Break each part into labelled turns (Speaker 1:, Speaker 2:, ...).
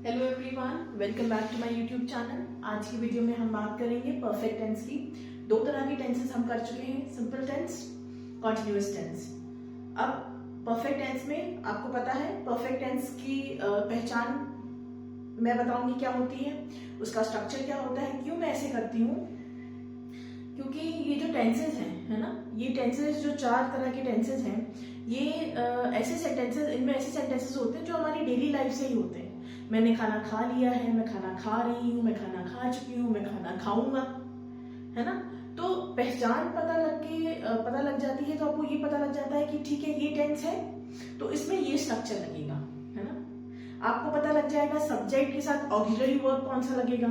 Speaker 1: Hello everyone, welcome back to my YouTube channel. आज की video में हम बात करेंगे परफेक्ट टेंस की। दो तरह के टेंसेस हम कर चुके हैं, सिंपल टेंस, कॉन्टिन्यूअस टेंस। अब परफेक्ट टेंस में आपको पता है परफेक्ट टेंस की पहचान मैं बताऊंगी क्या होती है, उसका स्ट्रक्चर क्या होता है, क्यों मैं ऐसे करती हूँ। क्योंकि ये जो टेंसेस हैं, है ना, ये टेंसेस जो चार तरह के टेंसेस हैं, ये ऐसे सेंटेंसेस, इनमें ऐसे सेंटेंसेस होते हैं जो हमारी डेली लाइफ से ही होते हैं। मैंने खाना खा लिया है, मैं खाना खा रही हूँ, मैं खाना खा चुकी हूँ, मैं खाना खाऊंगा, है ना। तो पहचान पता लग जाती है, तो आपको ये पता लग जाता है कि ठीक है ये टेंस है तो इसमें ये स्ट्रक्चर लगेगा, है ना। आपको पता लग जाएगा सब्जेक्ट के साथ ऑक्सिलरी वर्ब कौन सा लगेगा।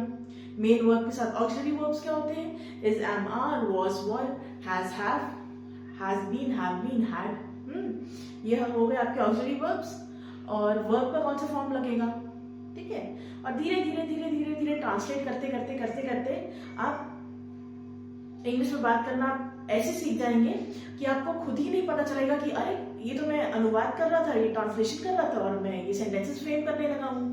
Speaker 1: मेन वर्ब के साथ ऑक्सिलरी वर्ब्स क्या होते हैं, is, am, are, was, were, has, have been, had. ये हो गए आपके ऑक्सिलरी वर्ब्स। और वर्ब का कौन सा फॉर्म लगेगा, ठीक है। और धीरे धीरे ट्रांसलेट करते आप इंग्लिश में बात करना ऐसे सीख जाएंगे कि आपको खुद ही नहीं पता चलेगा कि अरे ये तो मैं अनुवाद कर रहा था, ये ट्रांसलेशन कर रहा था और मैं ये सेंटेंसेस फ्रेम करने लगा हूँ।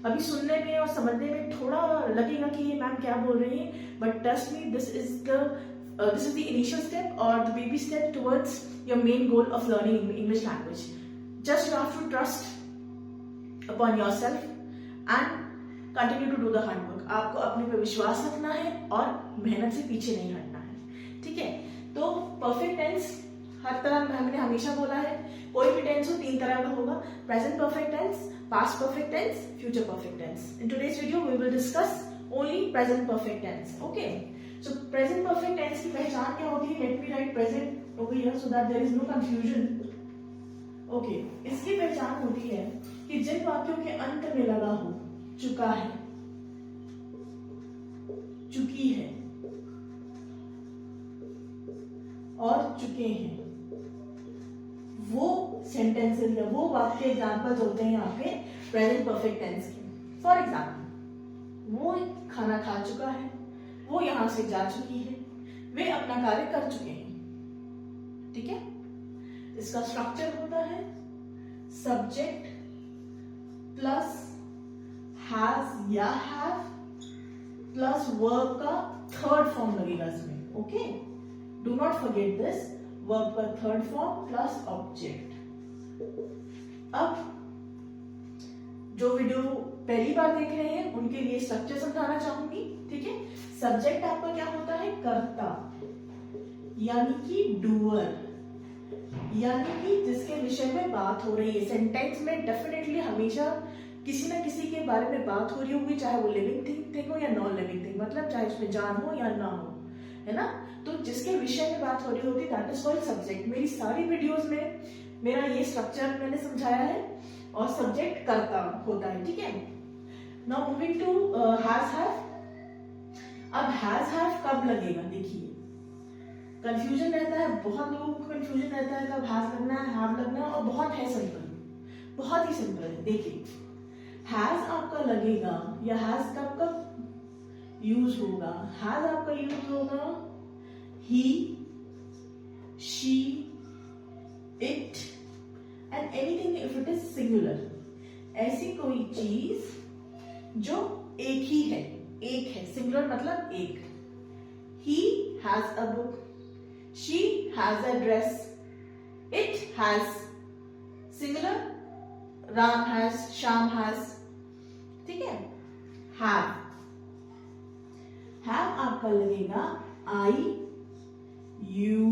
Speaker 1: अभी सुनने में और समझने में थोड़ा लगेगा कि ये मैम क्या बोल रही है, but trust me, this is the initial step और the baby step towards your main goal of learning English language. Just you have to trust upon yourself and continue to do the hard work. आपको अपने पे विश्वास रखना है और मेहनत से पीछे नहीं हटना है, ठीक है। तो परफेक्ट टेंस हर तरह, हमने हमेशा बोला है कोई भी टेंस हो तीन तरह का होगा, present perfect tense, past perfect tense, future perfect tense. In today's video we will discuss only present perfect tense. Okay, so present perfect tense की पहचान क्या होती है, let me write present over here so that there is no confusion. Okay, इसकी पहचान होती है कि जिन वाक्यों के अंत में लगा हो चुका है, चुकी है और चुके हैं, वो सेंटेंसेस या वो वाक्य एग्जांपल्स होते हैं आपके प्रेजेंट परफेक्ट टेंस के। फॉर एग्जांपल, वो खाना खा चुका है, वो यहां से जा चुकी है, वे अपना कार्य कर चुके हैं, ठीक है। इसका स्ट्रक्चर होता है सब्जेक्ट प्लस हैज या हैव प्लस वर्ब का थर्ड फॉर्म लगेगा इसमें। Okay, do not forget this, verb का थर्ड फॉर्म प्लस ऑब्जेक्ट। अब जो वीडियो पहली बार देख रहे हैं उनके लिए स्ट्रक्चर समझाना चाहूंगी, ठीक है। सब्जेक्ट आपका क्या होता है, कर्ता, यानी कि डूअर, यानी कि जिसके विषय में बात हो रही है। सेंटेंस में डेफिनेटली हमेशा किसी ना किसी के बारे में बात हो रही होगी, चाहे वो लिविंग थिंग हो या नॉन लिविंग थिंग, मतलब चाहे उसमें जान हो या ना हो, है ना। तो जिसके विषय में बात हो रही होती दैट इज कॉल्ड सब्जेक्ट। मेरी सारी वीडियोस में मेरा ये स्ट्रक्चर मैंने समझाया है और सब्जेक्ट कर्ता होता है, ठीक है। Now moving to has have. अब हैज हैव कब लगेगा, देखिए कंफ्यूजन रहता है, बहुत लोगों को कंफ्यूजन रहता है कब हैज लगना है, हैव लगना है, और बहुत है सिंपल, बहुत ही सिंपल है। देखिए हैज आपका लगेगा या हैज कब यूज होगा, हैज आपका यूज होगा he, she, it and anything if it is singular. ऐसी कोई चीज जो एक ही है, एक है, सिंगुलर मतलब एक। He has a book, she has a dress, it has, singular, Ram has, Sham has, ठीक है। have आपका लगेगा I, you,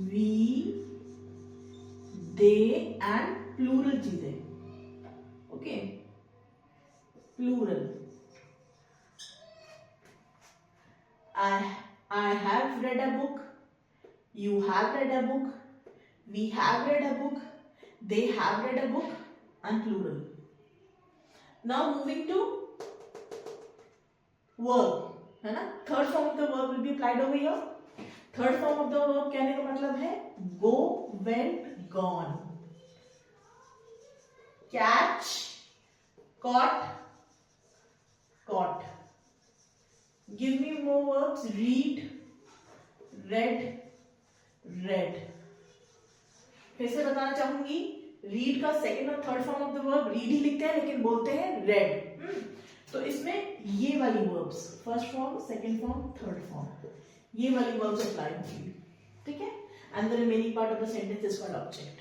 Speaker 1: we, they and plural चीजें, okay, plural. I have read a book, you have read a book, we have read a book, they have read a book, and plural. Now moving to verb, है ना, third form of the verb will be applied over here. Third form of the verb कहने का मतलब है go, went, gone, catch, caught, caught. Give me more verbs, read, read, read. फिर से बताना चाहूंगी, रीड का सेकंड और third form of the verb read ही लिखते हैं लेकिन बोलते हैं रेड। तो इसमें ये वाली verbs first form, second form, third form, ये वाली वर्ब्स अप्लाई होंगी, ठीक है। And the remaining part of the sentence is called object.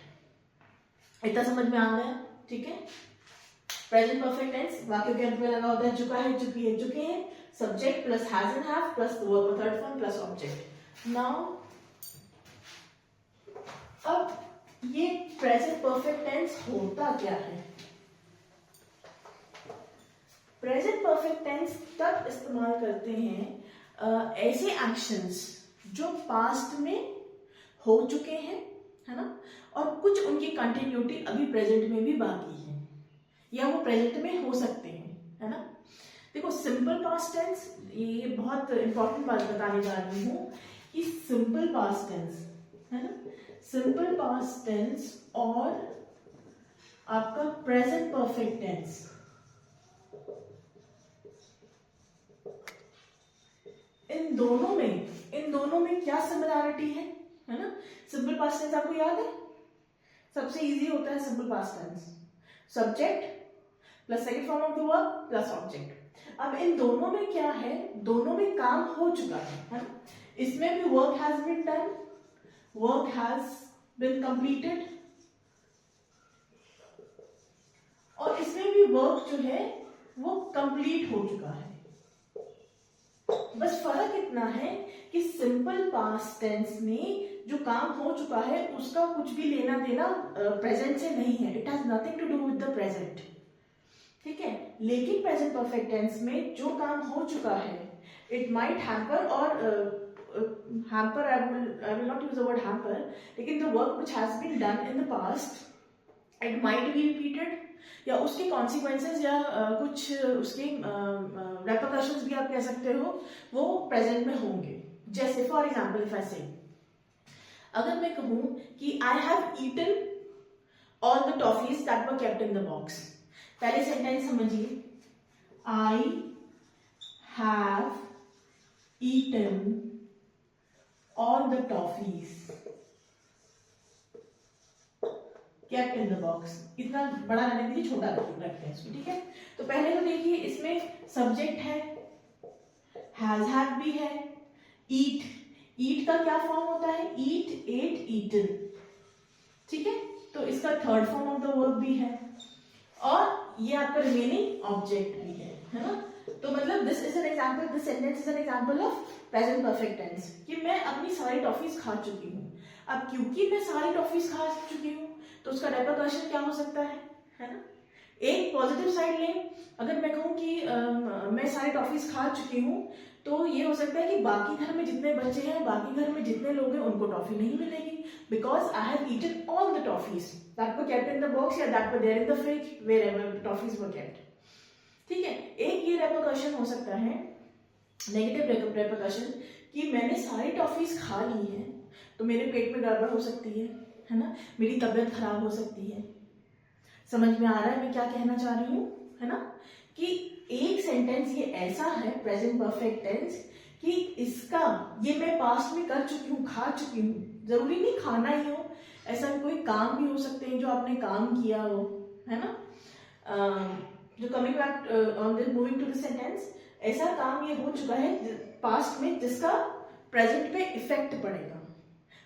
Speaker 1: इतना समझ में आ गया, ठीक है। प्रेजेंट परफेक्ट टेंस वाक्यों के अंत में लगा होता है चुका है, चुकी है, चुके हैं, subject plus has and have plus the verb third form plus object. Now अब ये प्रेजेंट परफेक्ट टेंस होता क्या है? प्रेजेंट परफेक्ट टेंस तब इस्तेमाल करते हैं ऐसे एक्शंस जो पास्ट में हो चुके हैं, है ना, और कुछ उनकी कंटिन्यूटी अभी प्रेजेंट में भी बाकी है या वो प्रेजेंट में हो सकते हैं, है ना। देखो सिंपल पास्ट टेंस, ये बहुत इंपॉर्टेंट बात बताने जा रही हूं कि सिंपल पास्ट टेंस, है ना, सिंपल पास्ट टेंस और आपका प्रेजेंट परफेक्ट टेंस, इन दोनों में क्या सिमिलरिटी है ना। सिंपल पास्ट टेंस आपको याद है, सबसे इजी होता है simple past tense, subject plus second form of the verb plus object. अब इन दोनों में क्या है, दोनों में काम हो चुका है ना। इसमें भी work has been done, work has been completed, और इसमें भी वर्क जो है वो कंप्लीट हो चुका है। बस फर्क इतना है कि सिंपल पास्ट टेंस में जो काम हो चुका है उसका कुछ भी लेना देना प्रेजेंट से नहीं है, it has nothing to do with the present, ठीक है। लेकिन प्रेजेंट परफेक्ट टेंस में जो काम हो चुका है इट माइट हैम्पर और hamper, I will not use the word hamper, लेकिन the work which has been done in the past it might be repeated, या उसके कॉन्सिक्वेंसेस या कुछ उसके रेपरकशंस भी आप कह सकते हो वो प्रेजेंट में होंगे। जैसे फॉर एग्जाम्पल इफ आई से, अगर मैं कहूं कि I have eaten all the toffees that were kept in the box, पहले सेंटेंस समझिए, I have eaten all the toffees kept in the box. इतना बड़ा रहने के लिए छोटा रखते हैं इसको, ठीक है। तो पहले तो देखिए इसमें सब्जेक्ट है, हैज हैव भी है, ईट, ईट का क्या फॉर्म होता है, ईट, एट, ईटन, ठीक है। तो इसका third form of the verb भी है और ये आपका रिमेनिंग ऑब्जेक्ट भी है ना। तो मतलब this is an example, this sentence is an example of present perfect tense कि मैं अपनी सारी टॉफीज खा चुकी हूँ। अब क्योंकि मैं सारी टॉफीज खा चुकी हूँ तो उसका रेपरकशन क्या हो सकता है ना। एक पॉजिटिव साइड लें, अगर मैं कहूँ कि मैं सारी टॉफीज खा चुकी हूँ तो ये हो सकता है कि बाकी घर में जितने बच्चे हैं, बाकी घर में जितने लोग हैं उनको टॉफी नहीं मिलेगी, because I have eaten all the toffees that were kept in the box या that were there in the fridge wherever toffees were kept, ठीक है। एक ये रेपरकशन हो सकता है, नेगेटिव रेपरकशन, कि मैंने सारी टॉफीज खा ली है तो मेरे पेट में गड़बड़ हो सकती है ना, मेरी तबीयत खराब हो सकती है। समझ में आ रहा है मैं क्या कहना चाह रही हूँ, है ना, कि एक सेंटेंस ये ऐसा है प्रेजेंट परफेक्ट टेंस कि इसका ये मैं पास्ट में कर चुकी हूँ, खा चुकी हूँ, जरूरी नहीं खाना ही हो, ऐसा कोई काम भी हो सकते हैं जो आपने काम किया हो, है ना। जो coming back on this moving to the sentence, ऐसा काम ये हो चुका है पास्ट में जिसका प्रेजेंट पे इफेक्ट पड़ेगा।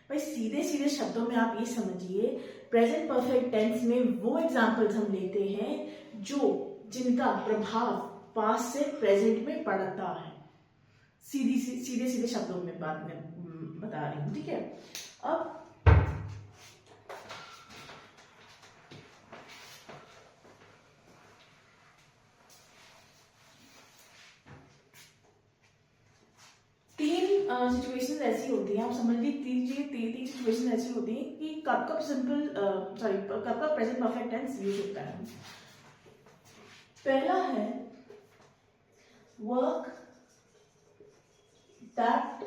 Speaker 1: भाई सीधे सीधे शब्दों में आप ये समझिए, प्रेजेंट परफेक्ट टेंस में वो एग्जांपल्स हम लेते हैं जिनका प्रभाव पास्ट से प्रेजेंट में पड़ता है। सीधे सीधे शब्दों में बात में बता रही हूं, ठीक है। अब सिचुएशंस ऐसी होती हैं, आप समझ लीजिए तीन सिचुएशंस ऐसी होती हैं कि कब कब प्रेजेंट परफेक्ट टेंस यूज होता है। पहला है वर्क दैट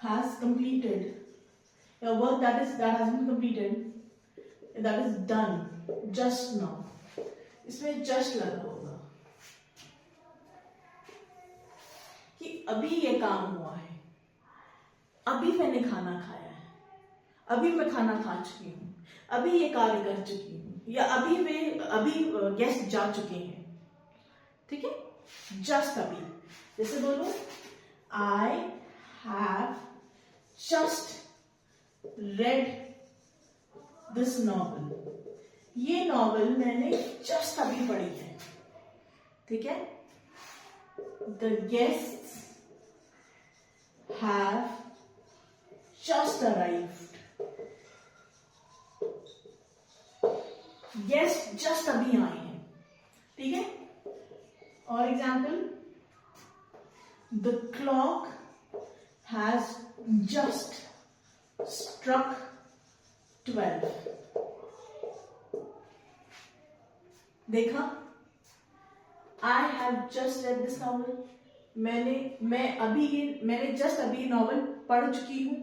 Speaker 1: हैज कंप्लीटेड, या work that has been completed, that is done just now, इसमें जस्ट लगा होगा कि अभी ये काम हुआ है, अभी मैंने खाना खाया है, अभी मैं खाना खा चुकी हूँ, अभी ये कार्य कर चुकी हूँ, या अभी गेस्ट जा चुके हैं, ठीक है। जस्ट अभी, जैसे बोलो I have just read this novel, ये नॉवल मैंने जस्ट अभी पढ़ी है, ठीक है। The guests have just arrived, guest just अभी आए हैं, ठीक है। और example, the clock has just struck 12, देखा, I have just read this novel, मैंने जस्ट अभी नॉवल पढ़ चुकी हूं।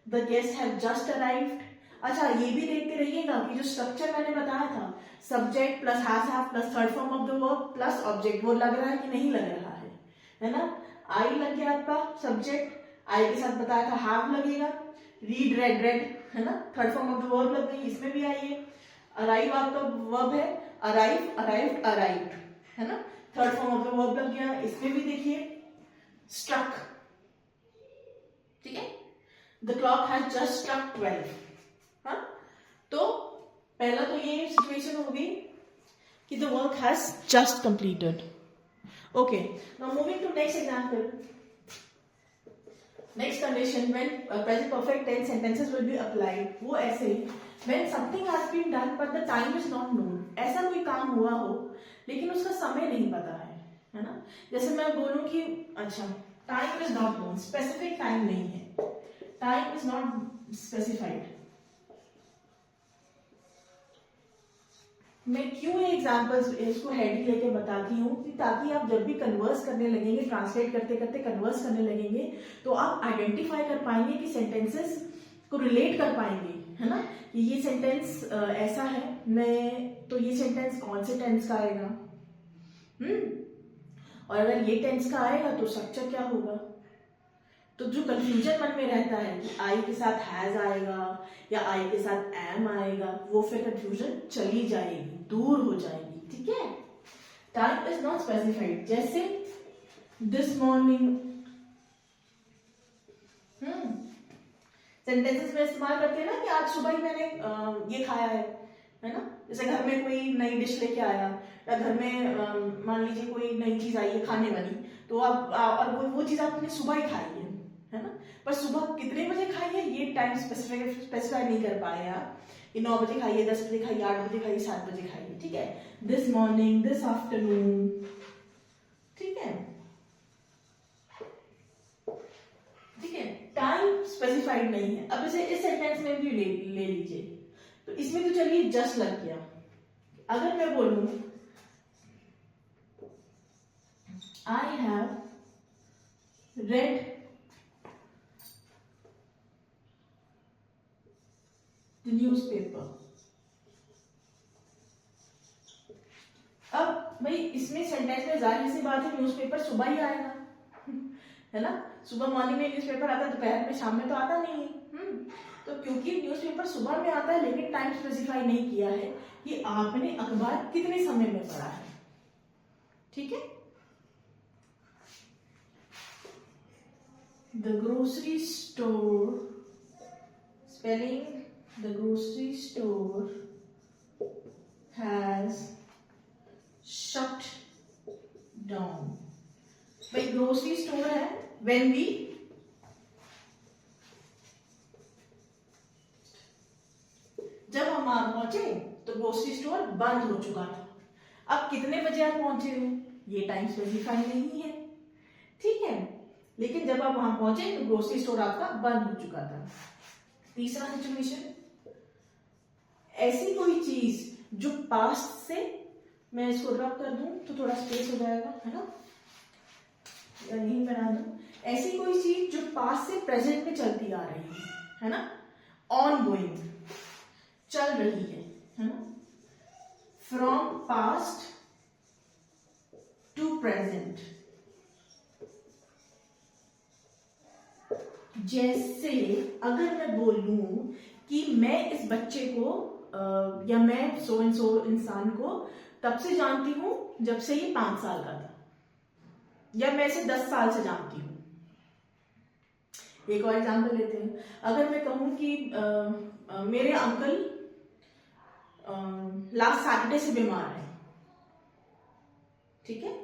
Speaker 1: The guest have just arrived. अच्छा, ये भी देखते रहिएगा कि जो स्ट्रक्चर मैंने बताया था, subject plus have plus third form of the verb plus object, वो लग रहा है कि नहीं लग रहा है ना। आई लग गया आपका सब्जेक्ट, आई के साथ बताया था हैव लगेगा, रीड रेड है ना, third form of the verb लग गई, इसमें भी आई है। अराइव आपका वर्ब है, अराइव, अराइव्ड, अराइव्ड, है ना, third form of the verb लग गया। इसमें भी देखिए स्ट्रक, ठीक है, the clock has just struck 12। हाँ, तो पहला तो ये सिचुएशन हो गई कि the work has just completed. Okay, now moving to next example. Next condition, when present perfect tense sentences will be applied, वो ऐसे ही, when something has been done but the time is not known, ऐसा कोई काम हुआ हो लेकिन उसका समय नहीं पता है ना। जैसे मैं बोलूं कि अच्छा, time is not known, specific time नहीं है, टाइम इज नॉट स्पेसिफाइड। मैं क्यों ये एग्जाम्पल्स इसको हेडिंग लेके बताती हूँ कि ताकि आप जब भी कन्वर्स करने लगेंगे, ट्रांसलेट करते करते कन्वर्स करने लगेंगे, तो आप आइडेंटिफाई कर पाएंगे कि सेंटेंसेस को रिलेट कर पाएंगे, है ना, कि ये सेंटेंस ऐसा है, मैं तो ये सेंटेंस कौन से टेंस का आएगा, और अगर ये टेंस का आएगा तो स्ट्रक्चर क्या होगा। तो जो कंफ्यूजन मन में रहता है कि आई के साथ हैज आएगा या आई के साथ एम आएगा, वो फिर कंफ्यूजन चली जाएगी, दूर हो जाएगी, ठीक है। टाइम इज नॉट स्पेसिफाइड, जैसे दिस मॉर्निंग, सेंटेंसेस में इस्तेमाल करते हैं ना कि आज सुबह ही मैंने ये खाया है ना। जैसे घर में कोई नई डिश लेके आया, या घर में मान लीजिए कोई नई चीज आई है खाने वाली, तो आप और वो चीज आपने सुबह ही खाई है ना, पर सुबह कितने बजे खाई है ये टाइम स्पेसिफाई नहीं कर पाए आप, कि 9 बजे खाइए, 10 बजे खाइए, 8 बजे खाइए, 7 बजे खाइए, ठीक है। दिस मॉर्निंग, दिस आफ्टरनून, ठीक है, ठीक है, टाइम स्पेसिफाइड नहीं है। अब इसे इस सेंटेंस में भी ले लीजिए, तो इसमें तो चलिए जस्ट लग गया। अगर मैं बोलूं I have read the newspaper, अब भाई इसमें सेंटेंस में जाहिर सी बात है न्यूज़पेपर सुबह ही आएगा, है ना। सुबह मॉर्निंग में न्यूज़पेपर आता है, दोपहर में, शाम में तो आता नहीं है। तो क्योंकि न्यूज़पेपर सुबह में आता है लेकिन टाइम स्पेसिफाई नहीं किया है कि आपने अखबार कितने समय में पढ़ा है, ठीक है। The grocery store, spelling, the grocery store has shut down। भाई ग्रोसरी स्टोर है, when we जब हम वहां पहुंचे तो ग्रोसरी स्टोर बंद हो चुका था। अब कितने बजे आप पहुंचे हो ये टाइम स्पेसिफाई नहीं है, ठीक है, लेकिन जब आप वहां पहुंचे तो ग्रोसरी स्टोर आपका बंद हो चुका था। तीसरा सिचुएशन, ऐसी कोई चीज जो पास्ट से, मैं इसको रब कर दूं तो थोड़ा स्पेस हो जाएगा, है ना, या यहीं बना दूं, ऐसी कोई चीज जो पास्ट से प्रेजेंट में चलती आ रही है ना, ऑन गोइंग, चल रही है ना, फ्रॉम पास्ट टू प्रेजेंट। जैसे अगर मैं बोलूं कि मैं इस बच्चे को या मैं सो एंड सो इंसान को तब से जानती हूं जब से ये 5 साल का था, या मैं इसे 10 साल से जानती हूं। एक और एग्जांपल लेते हैं। अगर मैं कहूं कि मेरे अंकल लास्ट सैटरडे से बीमार है, ठीक है,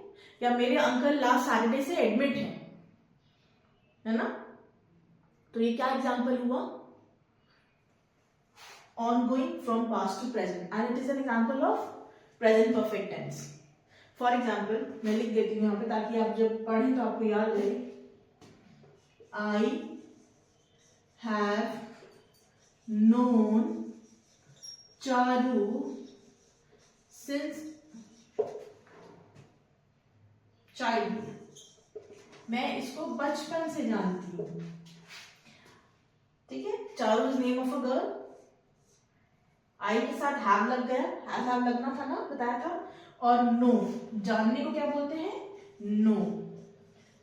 Speaker 1: या मेरे अंकल लास्ट सैटरडे से एडमिट है ना, तो ये क्या एग्जांपल हुआ? ongoing from past to present, and it is an example of present perfect tense. For example, मैं लिख देती हूँ यहाँ पे ताकि आप जब पढ़ें तो आपको याद रहे। I have known Charu since childhood, मैं इसको बचपन से जानती हूँ, ठीक है। Charu is name of a girl, I के साथ हैव लग गया, हैव लगना था ना, बताया था। और नो, जानने को क्या बोलते हैं? नो,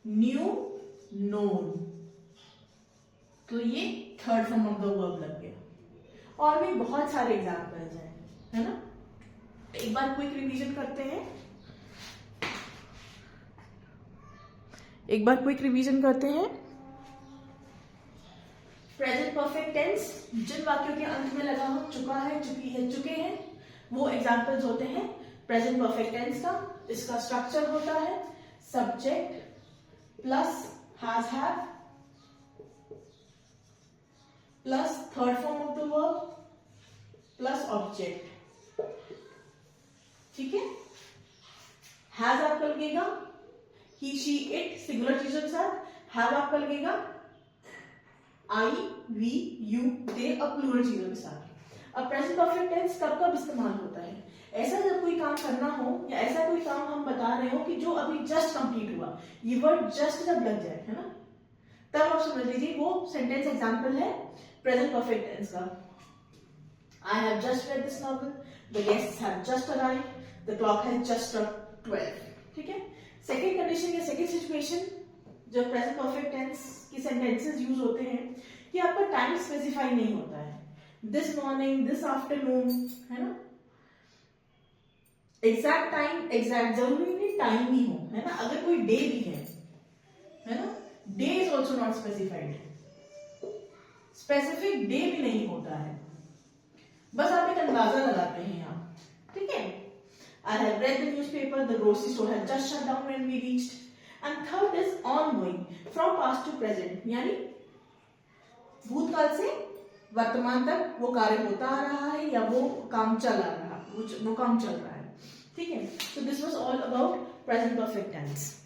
Speaker 1: न्यू, नोन, तो ये third form of the verb लग गया। और भी बहुत सारे एग्जाम्पल्स हैं, है ना। एक बार क्विक रिवीजन करते हैं, प्रेजेंट परफेक्ट टेंस जिन वाक्यों के अंत में लगा हो चुका है, चुकी है, चुके हैं, वो एग्जाम्पल्स होते हैं प्रेजेंट परफेक्ट टेंस का। इसका स्ट्रक्चर होता है subject plus has have plus third form of the verb plus object, ठीक है। हैज आपका लगेगा ही, शी, इट सिंगुलर चीजों के साथ, हैव आपका लगेगा आई, वी, यू, दे, अब प्लूरल चीजों के साथ। अब प्रेजेंट परफेक्ट टेंस कब कब इस्तेमाल होता है? ऐसा जब कोई काम करना हो, या ऐसा कोई काम हम बता रहे हो कि जो अभी जस्ट कंप्लीट हुआ, ये वर्ड जस्ट जब लग जाए, है ना, तब आप समझ लीजिए वो सेंटेंस एग्जांपल है प्रेजेंट परफेक्ट टेंस का। I have just read this novel, the guests have just arrived, the clock has just struck 12, ठीक है। सेकेंड कंडीशन या सेकेंड सिचुएशन जब प्रेजेंट परफेक्ट टेंस की सेंटेंसेस यूज होते हैं कि आपका टाइम स्पेसिफाई नहीं होता है, दिस मॉर्निंग, दिस आफ्टरनून, है ना। एग्जैक्ट टाइम, एग्जैक्ट जरूरी नहीं टाइम ही हो, है ना। अगर कोई डे भी है ना, day is also not specified, specific day भी नहीं होता है, बस आप एक अंदाजा लगाते हैं यहाँ, ठीक है। I have read the newspaper, the grocery store had just shut down when we reached. And third is ongoing, from past to present, यानी भूतकाल से वर्तमान तक वो कार्य होता आ रहा है या वो काम चल रहा है, वो काम चल रहा है, ठीक है। So this was all about present perfect tense.